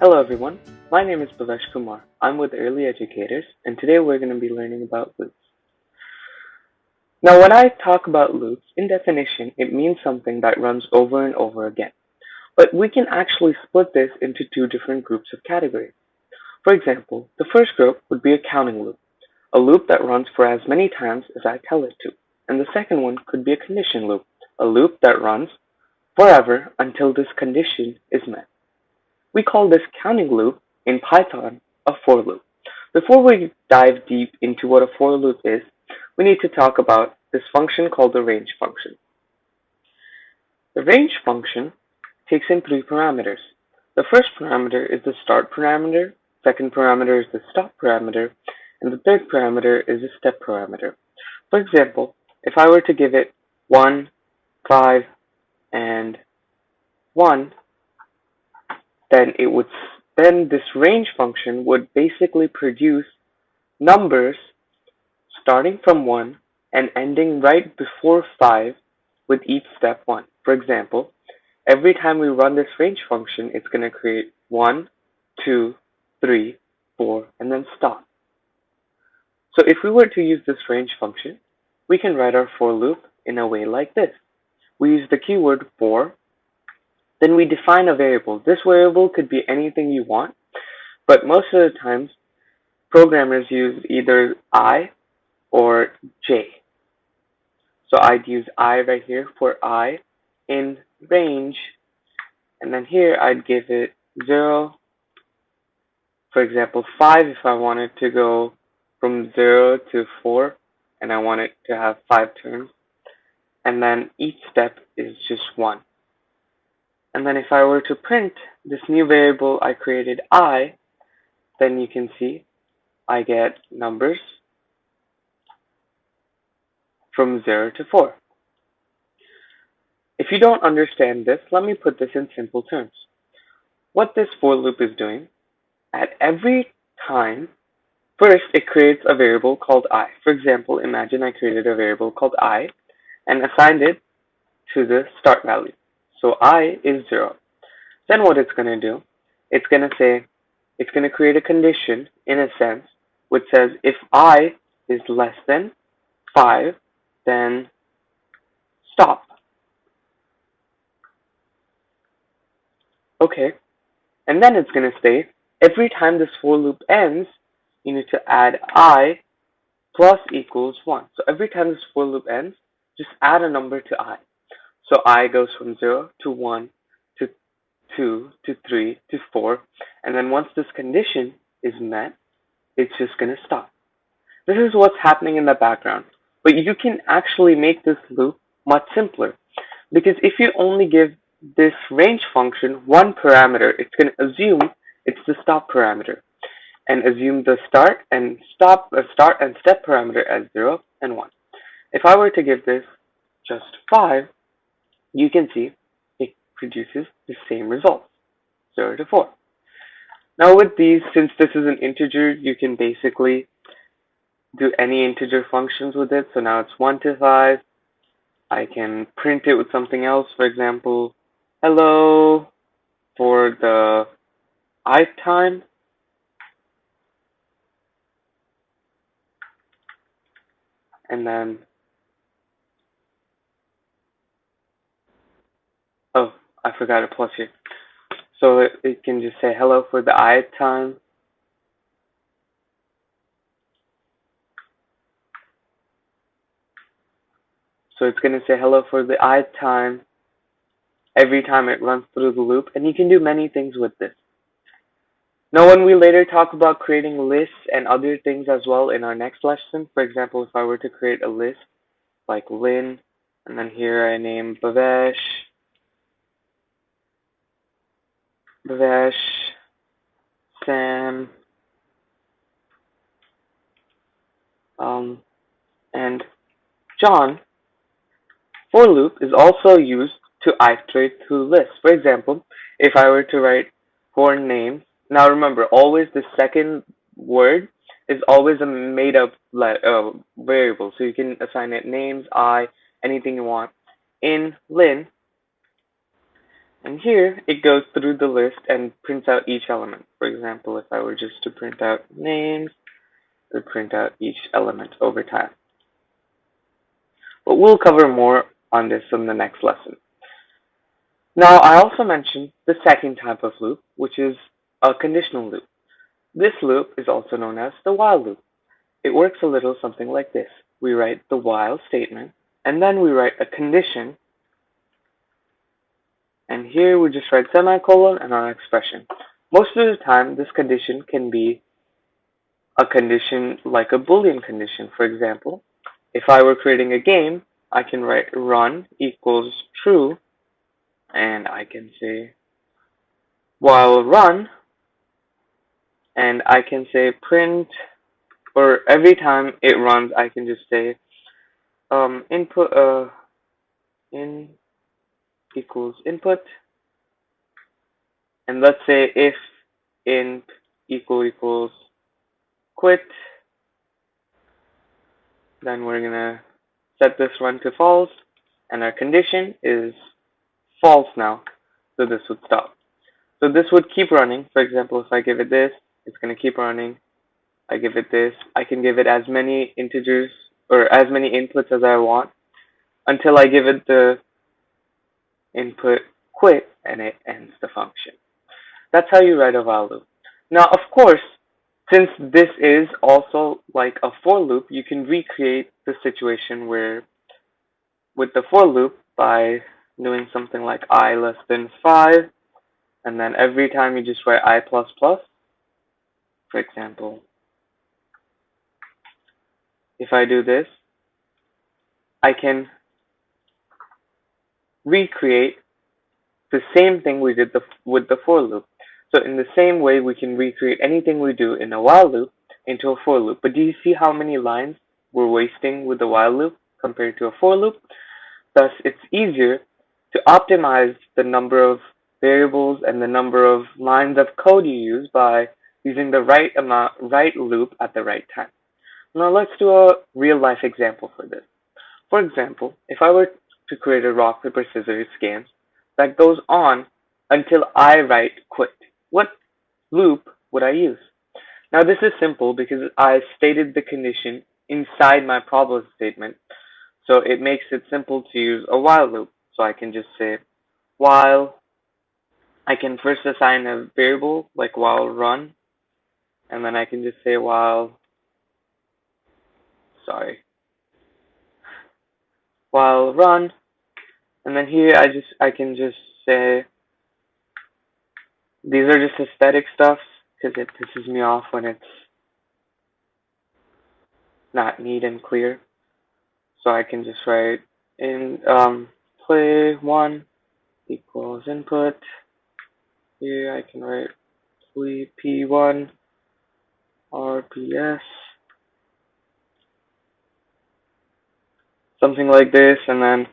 Hello everyone, my name is Bhavesh Kumar. I'm with Early Educators and today we're going to be learning about loops. Now when I talk about loops, in definition it means something that runs over and over again. But we can actually split this into two different groups of categories. For example, the first group would be a counting loop, a loop that runs for as many times as I tell it to. And the second one could be a condition loop, a loop that runs forever until this condition is met. We call this counting loop in Python a for loop. Before we dive deep into what a for loop is, we need to talk about this function called the range function. The range function takes in three parameters. The first parameter is the start parameter, second parameter is the stop parameter, and the third parameter is the step parameter. For example, if I were to give it 1, 5, and 1, then this range function would basically produce numbers starting from 1 and ending right before 5 with each step 1. For example, every time we run this range function, it's going to create 1, 2, 3, 4, and then stop. So if we were to use this range function, we can write our for loop in a way like this. We use the keyword for, then we define a variable. This variable could be anything you want, but most of the times programmers use either I or J. So I'd use I right here for I in range, and then here I'd give it 0, for example 5 if I wanted to go from 0 to 4 and I want it to have 5 turns, and then each step is just 1. And then if I were to print this new variable I created I, then you can see I get numbers from 0 to 4. If you don't understand this, let me put this in simple terms. What this for loop is doing, at every time, first it creates a variable called I. For example, imagine I created a variable called I and assigned it to the start value. So I is 0. Then what it's going to do, it's going to create a condition in a sense which says if I is less than 5, then stop. Okay, and then it's going to say every time this for loop ends, you need to add I plus equals 1. So every time this for loop ends, just add a number to I. So I goes from 0 to 1 to 2 to 3 to 4, and then once this condition is met, it's just going to stop. This is what's happening in the background, but you can actually make this loop much simpler, because if you only give this range function one parameter, it's going to assume it's the stop parameter and assume the start and step parameter as 0 and 1. If I were to give this just 5, you can see it produces the same result, 0 to 4. Now with these, since this is an integer, you can basically do any integer functions with it. So now it's 1 to 5. I can print it with something else, for example, hello for the ith time. And then, oh, I forgot a plus here. So it can just say hello for the ith time. So it's going to say hello for the ith time every time it runs through the loop. And you can do many things with this. Now, when we later talk about creating lists and other things as well in our next lesson, for example, if I were to create a list like Lynn, and then here I name Bhavesh, Sam, and John, for loop is also used to iterate through lists. For example, if I were to write for names, now remember, always the second word is always a made up variable. So you can assign it names, anything you want. In Lynn, And here it goes through the list and prints out each element. For example, if I were just to print out names, it would print out each element over time. But we'll cover more on this in the next lesson. Now, I also mentioned the second type of loop, which is a conditional loop. This loop is also known as the while loop. It works a little something like this. We write the while statement, and then we write a condition, and here we just write semicolon and our expression. Most of the time, this condition can be a condition like a Boolean condition. For example, if I were creating a game, I can write run equals true, and I can say while run, and I can say print, or every time it runs, I can just say input in equals input, and let's say if int equals quit, then we're gonna set this run to false, and our condition is false now, so this would stop. So this would keep running. For example, if I give it this, it's gonna keep running. I give it this, I can give it as many integers or as many inputs as I want until I give it the input quit and it ends the function. That's how you write a while loop. Now, of course, since this is also like a for loop, you can recreate the situation where with the for loop by doing something like I less than 5, and then every time you just write I plus plus. For example, if I do this, I can recreate the same thing we did with the for loop. So in the same way, we can recreate anything we do in a while loop into a for loop. But do you see how many lines we're wasting with the while loop compared to a for loop? Thus, it's easier to optimize the number of variables and the number of lines of code you use by using the right loop at the right time. Now let's do a real life example for this. For example, if I were to create a rock, paper, scissors game that goes on until I write quit, what loop would I use? Now this is simple because I stated the condition inside my problem statement, so it makes it simple to use a while loop. So I can just say while, I can first assign a variable like while run, and then I can just say while run, and then here I can just say these are just aesthetic stuff because it pisses me off when it's not neat and clear. So I can just write in play one equals input. Here I can write p1 rps, something like this, and then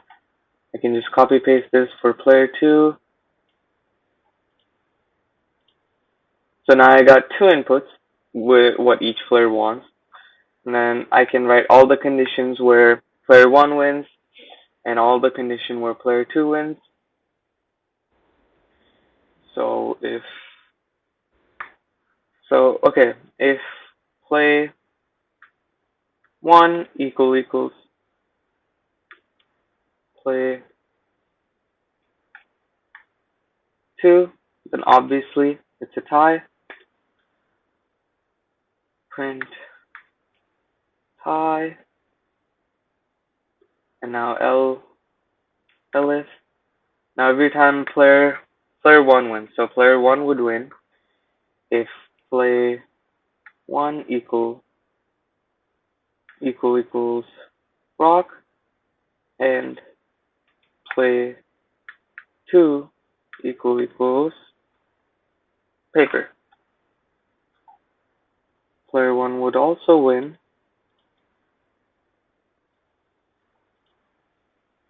I can just copy paste this for player 2. So now I got two inputs with what each player wants, and then I can write all the conditions where player 1 wins and all the condition where player 2 wins. So if play 1 equals play 2, then obviously it's a tie. Print tie, and now elif. Now every time player 1 wins, so player 1 would win if play 1 equals rock, and play 2 equals paper. Player 1 would also win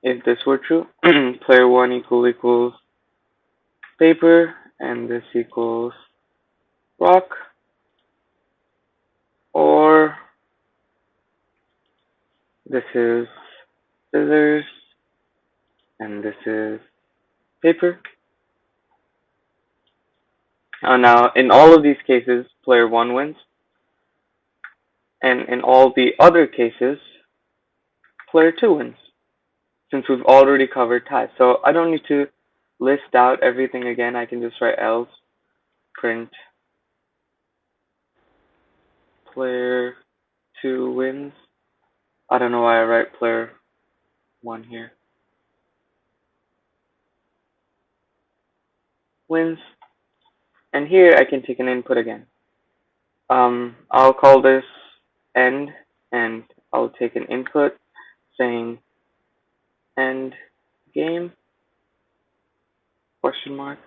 if this were true. Player 1 equals paper, and this equals rock, or this is scissors, and this is paper. Now, in all of these cases, player 1 wins, and in all the other cases, player 2 wins, since we've already covered ties. So I don't need to list out everything again. I can just write else print player 2 wins. I don't know why I write player 1 here. Wins. And here I can take an input again. I'll call this end, and I'll take an input saying end game question mark,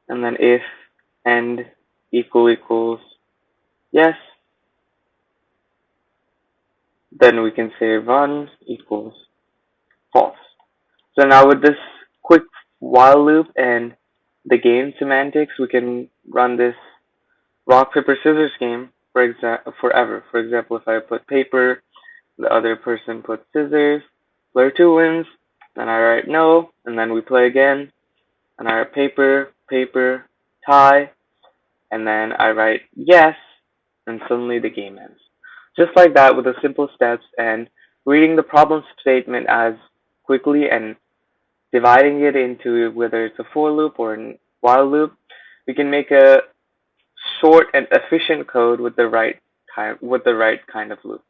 and then if end equals yes, then we can say run equals false. So now with this quick while loop and the game semantics, we can run this rock paper scissors game forever. For example, if I put paper, the other person puts scissors, player 2 wins, then I write no, and then we play again, and I write paper, paper, tie, and then I write yes, and suddenly the game ends. Just like that, with the simple steps and reading the problem statement as quickly and dividing it into whether it's a for loop or a while loop, we can make a short and efficient code with the right kind of loop.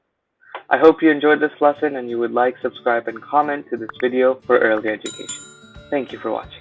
I hope you enjoyed this lesson and you would like, subscribe, and comment to this video for early education. Thank you for watching.